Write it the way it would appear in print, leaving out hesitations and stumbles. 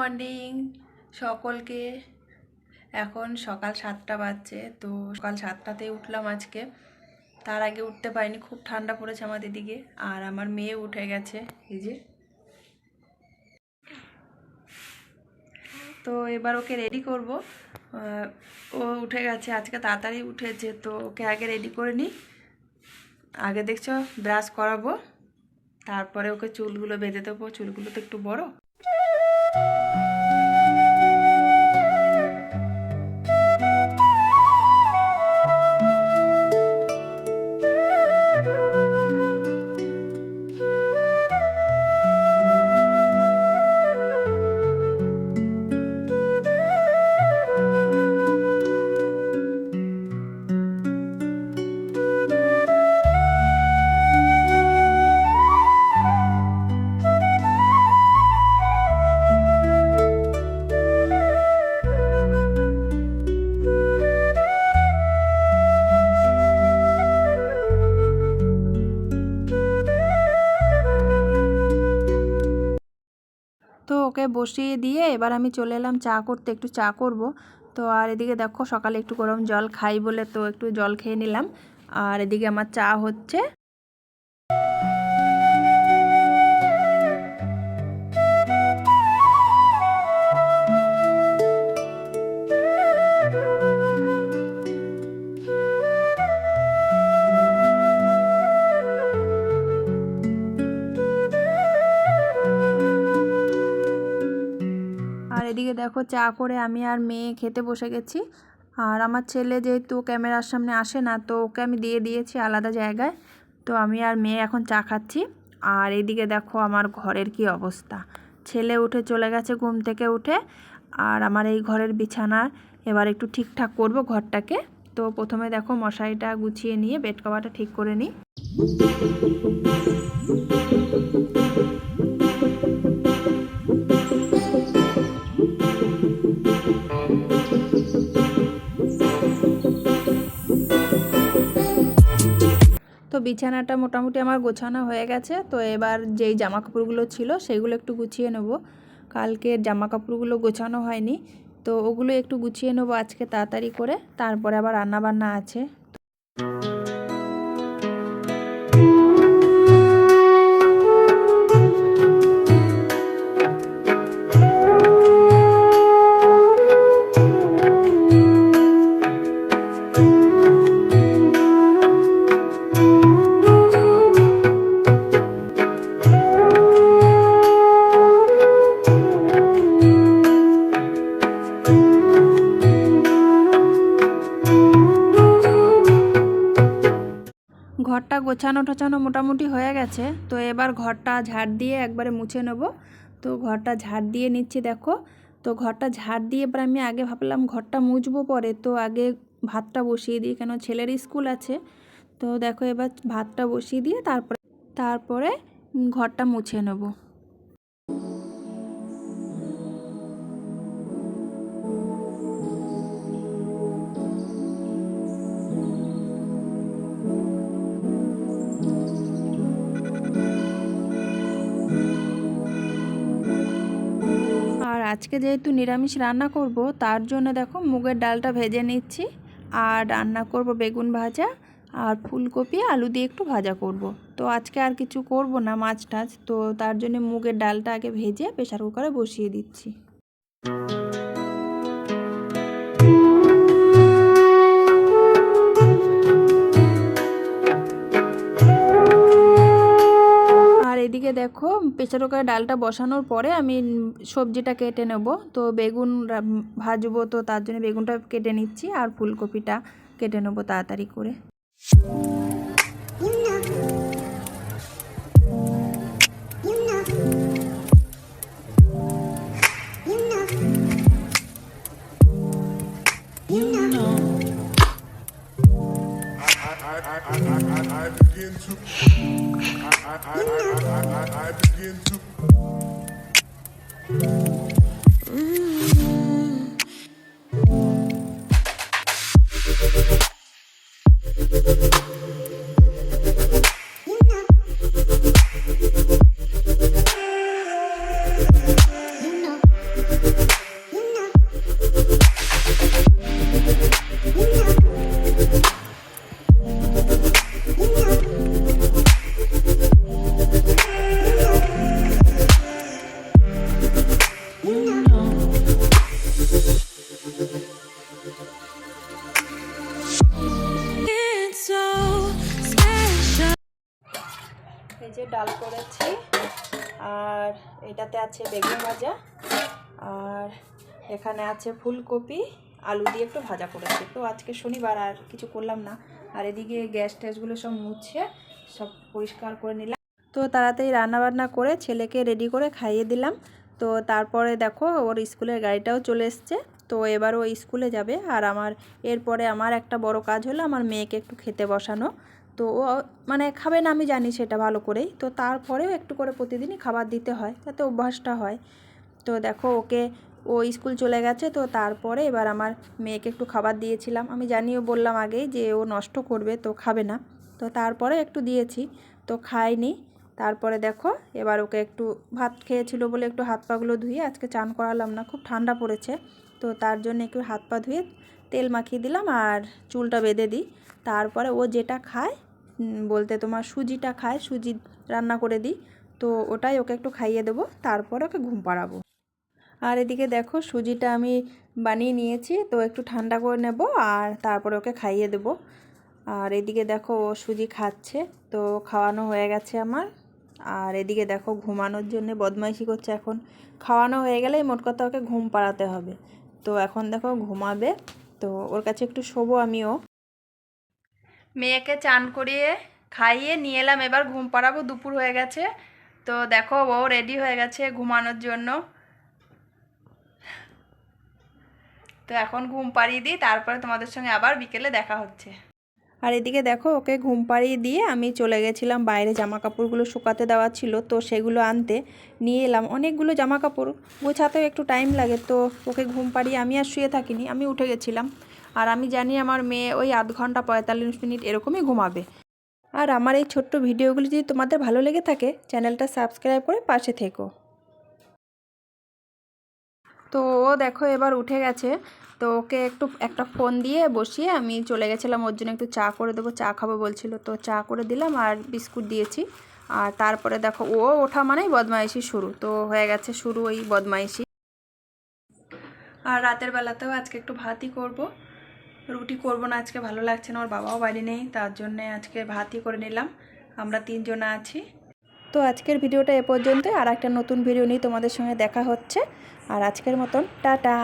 Morning সকলকে। এখন সকাল 7টা বাজছে, তো সকাল 7টাতেই উঠলাম আজকে। তার আগে উঠতে পারিনি, খুব ঠান্ডা পড়েছে আমাদের দিকে। আর আমার মেয়ে উঠে গেছে, এই যে। তো এবার ওকে রেডি করব। ও উঠে গেছে, আজকে তাড়াতাড়ি উঠেছে, তো ওকে আগে রেডি করে নিই। আগে দেখছো ব্রাশ করাবো, তারপরে ওকে চুলগুলো বেঁধে দেবো। চুলগুলো তো একটু বড়। তো ওকে বসিয়ে দিয়ে এবার আমি চলে এলাম চা করতে, একটু চা করব। তো আর এদিকে দেখো সকালে একটু গরম জল খাই বলে তো একটু জল খেয়ে নিলাম। আর এদিকে আমার চা হচ্ছে। আর এদিকে দেখো চা করে আমি আর মেয়ে খেতে বসে গেছি। আর আমার ছেলে যেহেতু ক্যামেরার সামনে আসে না, তো ওকে আমি দিয়ে দিয়েছি আলাদা জায়গায়। তো আমি আর মেয়ে এখন চা খাচ্ছি। আর এদিকে দেখো আমার ঘরের কি অবস্থা। ছেলে উঠে চলে গেছে ঘুম থেকে উঠে। আর আমার এই ঘরের বিছানা এবার একটু ঠিকঠাক করব ঘরটাকে। তো প্রথমে দেখো মশারিটা গুছিয়ে নিয়ে বেড কভারটা ঠিক করে নিই। তো বিছানাটা মোটামুটি আমার গোছানো হয়ে গেছে। তো এবার যেই জামা কাপড়গুলো ছিল সেগুলো একটু গুছিয়ে নেব। কালকের জামা কাপড়গুলো গোছানো হয়নি, তো ওগুলো একটু গুছিয়ে নেব আজকে তাড়াতাড়ি করে। তারপরে আবার রান্নাবান্না আছে। ঘরটা গোছানো টোছানো মোটামুটি হয়ে গেছে। তো এবার ঘরটা ঝাড় দিয়ে একবারে মুছে নেব। তো ঘরটা ঝাড় দিয়ে নিচ্ছি দেখো। তো ঘরটা ঝাড় দিয়ে এবার আমি আগে ভাবলাম ঘরটা মুছবো পরে, তো আগে ভাতটা বসিয়ে দিই, কেন ছেলের স্কুল আছে। তো দেখো এবার ভাতটা বসিয়ে দিয়ে তারপরে ঘরটা মুছে নেব। আর আজকে যেহেতু নিরামিষ রান্না করব, তার জন্য দেখো মুগের ডালটা ভেজে নিচ্ছি। আর রান্না করব বেগুন ভাজা আর ফুলকপি আলু দিয়ে একটু ভাজা করব। তো আজকে আর কিছু করব না মাছ টাছ, তো তার জন্য মুগের ডালটা আগে ভেজে প্রেসার কুকারে বসিয়ে দিচ্ছি। এদিকে দেখো প্রেসার কুকারে ডালটা বসানোর পরে আমি সবজিটা কেটে নেব। তো বেগুন ভাজবো, তো তার জন্য বেগুনটা কেটে নিচ্ছি আর ফুলকপিটা কেটে নেব তাড়াতাড়ি করে। I begin to এটাতে আছে বেগুন ভাজা, আর এখানে আছে ফুলকপি আলু দিয়ে একটু ভাজা করেছি। তো আজকে শনিবার আর কিছু করলাম না। আর এদিকে গ্যাস ট্যাসগুলো সব মুছে সব পরিষ্কার করে নিলাম। তো তাড়াতাড়ি রান্নাবান্না করে ছেলেকে রেডি করে খাইয়ে দিলাম। তো তারপরে দেখো ওর স্কুলের গাড়িটাও চলে এসছে। তো এবার ও স্কুলে যাবে। আর এরপরে আমার একটা বড় কাজ হলো আমার মেয়েকে একটু খেতে বসানো। তো ও মানে খাবে না আমি জানি সেটা ভালো করেই, তো তারপরেও একটু করে প্রতিদিনই খাবার দিতে হয় যাতে অভ্যাসটা হয়। তো দেখো ও স্কুল চলে গেছে। তো তারপরে এবার আমার মেয়েকে একটু খাবার দিয়েছিলাম। আমি জানিও বললাম আগেই যে ও নষ্ট করবে, তো খাবে না। তো তারপরে একটু দিয়েছি, তো খায়নি। তারপরে দেখো এবার ওকে একটু ভাত খেয়েছিল বলে একটু হাত পাগুলো ধুয়ে, আজকে চান করালাম না, খুব ঠান্ডা পড়েছে। তো তার জন্য একটু হাত পা ধুয়ে তেল মাখিয়ে দিলাম আর চুলটা বেঁধে দিই। তারপরে ও যেটা খায় বলতে তোমার সুজিটা খায়, সুজি রান্না করে দিই। তো ওটাই ওকে একটু খাইয়ে দেবো, তারপরে ওকে ঘুম পাড়াবো। আর এদিকে দেখো সুজিটা আমি বানিয়ে নিয়েছি, তো একটু ঠান্ডা করে নেব আর তারপরে ওকে খাইয়ে দেবো। আর এদিকে দেখো ও সুজি খাচ্ছে, তো খাওয়ানো হয়ে গেছে আমার। আর এদিকে দেখো ঘুমানোর জন্য বদমাইশি করছে। এখন খাওয়ানো হয়ে গেলেই মোট কথা ওকে ঘুম পাড়াতে হবে। তো এখন দেখো ঘুমাবে, তো ওর কাছে একটু শোবো আমিও। মেয়েকে চান করিয়ে খাইয়ে নিয়ে এলাম, এবার ঘুম পাড়াবো, দুপুর হয়ে গেছে। তো দেখো ও রেডি হয়ে গেছে ঘুমানোর জন্য। তো এখন ঘুম পাড়িয়ে দিই, তারপরে তোমাদের সঙ্গে আবার বিকেলে দেখা হচ্ছে। আর এদিকে দেখো ওকে ঘুম পাড়িয়ে দিয়ে আমি চলে গেছিলাম বাইরে, জামা কাপড়গুলো শুকাতে দেওয়া ছিল তো সেগুলো আনতে নিয়ে এলাম। অনেকগুলো জামা কাপড় গোছাতেও একটু টাইম লাগে। তো ওকে ঘুম পাড়িয়ে আমি আর শুয়ে থাকিনি, আমি উঠে গেছিলাম। আর আমি জানি আমার মেয়ে ওই আধ ঘন্টা 45 মিনিট এরকমই ঘুমাবে। আর আমার এই ছোট্ট ভিডিওগুলি যদি তোমাদের ভালো লেগে থাকে চ্যানেলটা সাবস্ক্রাইব করে পাশে থেকো। তো ও দেখো এবার উঠে গেছে। তো ওকে একটা ফোন দিয়ে বসিয়ে আমি চলে গেছিলাম ওর জন্য একটু চা করে দেবো, চা খাবো বলছিল, তো চা করে দিলাম আর বিস্কুট দিয়েছি। আর তারপরে দেখো ও ওঠা মানেই বদমাইশি শুরু, তো হয়ে গেছে শুরু ওই বদমাইশি। আর রাতের বেলাতেও আজকে একটু ভাতই করব, রুটি করব না আজকে, ভালো লাগছে না, ওর বাবাও বাড়ি নেই, তার জন্যে আজকে ভাতই করে নিলাম, আমরা 3 জনা আছি। তো আজকের ভিডিওটা এ পর্যন্তই, আর একটা নতুন ভিডিও নিয়ে তোমাদের সঙ্গে দেখা হচ্ছে। আর আজকের মতন টাটা।